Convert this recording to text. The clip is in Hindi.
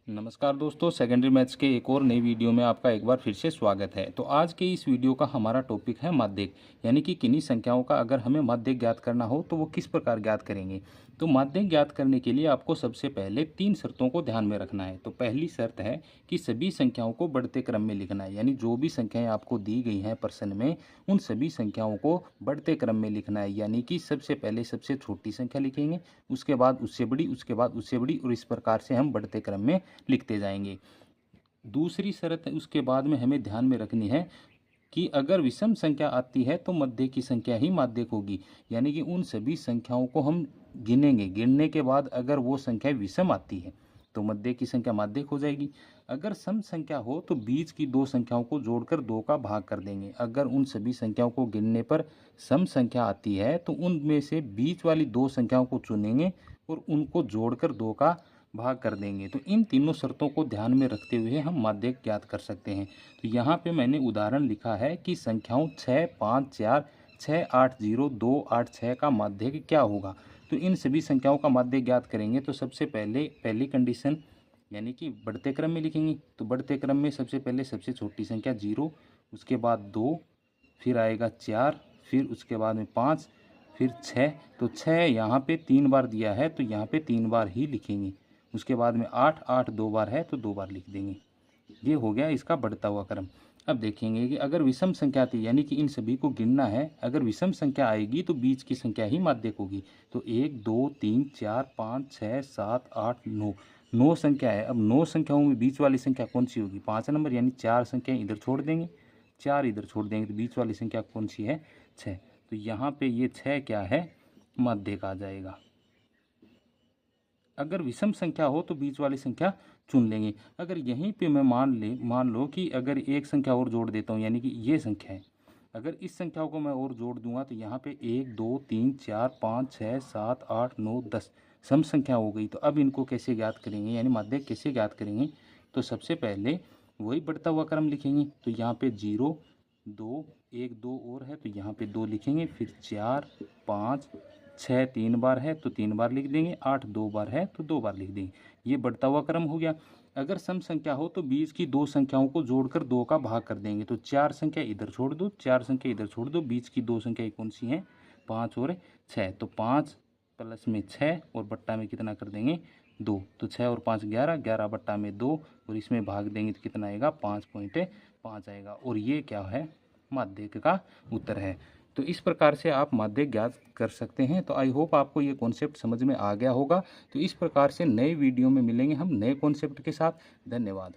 नमस्कार दोस्तों, सेकेंडरी मैथ्स के एक और नई वीडियो में आपका एक बार फिर से स्वागत है। तो आज के इस वीडियो का हमारा टॉपिक है माध्यक, यानी कि किन्हीं संख्याओं का अगर हमें माध्यक ज्ञात करना हो तो वो किस प्रकार ज्ञात करेंगे। तो माध्यक ज्ञात करने के लिए आपको सबसे पहले 3 शर्तों को ध्यान में रखना है। तो पहली शर्त है कि सभी संख्याओं को बढ़ते क्रम में लिखना है, यानी जो भी संख्याएं आपको दी गई हैं प्रश्न में उन सभी संख्याओं को बढ़ते क्रम में लिखना है। यानी कि सबसे पहले सबसे छोटी संख्या लिखेंगे, उसके बाद उससे बड़ी, उसके बाद उससे बड़ी, और इस प्रकार से हम बढ़ते क्रम में लिखते जाएंगे। दूसरी शर्त उसके बाद में हमें ध्यान में रखनी है कि अगर विषम संख्या आती है तो मध्य की संख्या ही माध्यक होगी। यानी कि उन सभी संख्याओं को हम गिनेंगे, गिनने के बाद अगर वो संख्या विषम आती है तो मध्य की संख्या माध्यक हो जाएगी। अगर सम संख्या हो तो बीच की दो संख्याओं को जोड़कर 2 का भाग कर देंगे। अगर उन सभी संख्याओं को गिनने पर सम संख्या आती है तो उनमें से बीच वाली दो संख्याओं को चुनेंगे और उनको जोड़कर 2 का भाग कर देंगे। तो इन तीनों शर्तों को ध्यान में रखते हुए हम माध्यक ज्ञात कर सकते हैं। तो यहाँ पे मैंने उदाहरण लिखा है कि संख्याओं 6, 5, 4, 6, 8, 0, 2, 8, 6 का माध्यक क्या होगा। तो इन सभी संख्याओं का माध्यक ज्ञात करेंगे तो सबसे पहले पहली कंडीशन यानी कि बढ़ते क्रम में लिखेंगे। तो बढ़ते क्रम में सबसे पहले सबसे छोटी संख्या 0, उसके बाद 2, फिर आएगा 4, फिर उसके बाद में 5, फिर 6। तो 6 यहाँ पे 3 बार दिया है तो यहाँ पे 3 बार ही लिखेंगे। उसके बाद में 8, 8 2 बार है तो 2 बार लिख देंगे। ये हो गया इसका बढ़ता हुआ क्रम। अब देखेंगे कि अगर विषम संख्या आती है, यानी कि इन सभी को गिनना है, अगर विषम संख्या आएगी तो बीच की संख्या ही माध्यक होगी। तो 1, 2, 3, 4, 5, 6, 7, 8, 9, 9 संख्या है। अब 9 संख्याओं में बीच वाली संख्या कौन सी होगी, 5 नंबर, यानी 4 संख्याएं इधर छोड़ देंगे, 4 इधर छोड़ देंगे तो बीच वाली संख्या कौन सी है, 6। तो यहाँ पे ये 6 क्या है, माध्यक आ जाएगा। अगर विषम संख्या हो तो बीच वाली संख्या चुन लेंगे। अगर यहीं पे मैं मान लो कि अगर एक संख्या और जोड़ देता हूँ, यानी कि ये संख्या है, अगर इस संख्याओं को मैं और जोड़ दूंगा तो यहाँ पे 1, 2, 3, 4, 5, 6, 7, 8, 9, 10 सम संख्या हो गई। तो अब इनको कैसे ज्ञात करेंगे, यानी माध्यक कैसे ज्ञात करेंगे। तो सबसे पहले वही बढ़ता हुआ क्रम लिखेंगे। तो यहाँ पे 0, 2, 1, 2 और है तो यहाँ पे 2 लिखेंगे, फिर 4, 5, 6 3 बार है तो 3 बार लिख देंगे, 8 2 बार है तो 2 बार लिख देंगे। ये बढ़ता हुआ क्रम हो गया। अगर सम संख्या हो तो बीच की दो संख्याओं को जोड़कर 2 का भाग कर देंगे। तो 4 संख्या इधर छोड़ दो, 4 संख्या इधर छोड़ दो, बीच की दो संख्या कौन सी हैं, 5 और 6। तो 5 प्लस में 6 और बट्टा में कितना कर देंगे, 2। तो 6 और 5 11, 11 बट्टा में 2 और इसमें भाग देंगे तो कितना आएगा, 5.5 आएगा। और ये क्या है, माध्यक का उत्तर है। तो इस प्रकार से आप माध्यक ज्ञात कर सकते हैं। तो आई होप आपको ये कॉन्सेप्ट समझ में आ गया होगा। तो इस प्रकार से नए वीडियो में मिलेंगे हम नए कॉन्सेप्ट के साथ। धन्यवाद।